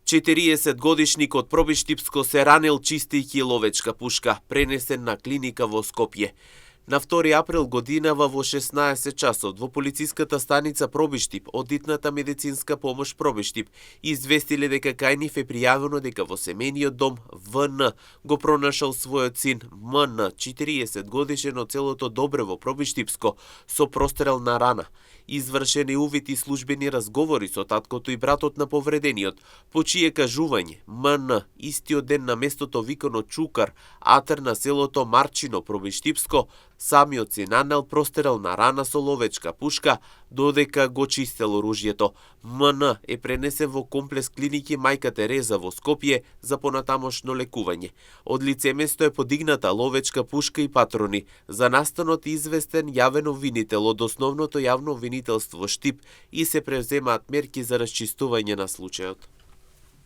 40 годишник од Пробиштипско се ранил чистејќи ловечка пушка, пренесен на клиника во Скопје. На 2 април годинава во 16 часот во полициската станица Пробиштип од Итната медицинска помош Пробиштип известиле дека кај нив е пријавено дека во семејниот дом ВН го пронашал својот син МН, 40 годишен од селото Добрево Пробиштипско, со прострелна рана. Извршени увид и службени разговори со таткото и братот на повредениот, по чие кажување МН истиот ден на местото викано Чукар, атер на селото Марчино Пробиштипско, самиот си нанел прострелна рана со ловечка пушка, додека го чистел оружјето. МН е пренесен во комплекс клиники Мајка Тереза во Скопје за понатамошно лекување. Од лице место е подигната ловечка пушка и патрони. За настанот известен јавен обвинител од основното јавно обвинителство Штип и се преземаат мерки за расчистување на случајот.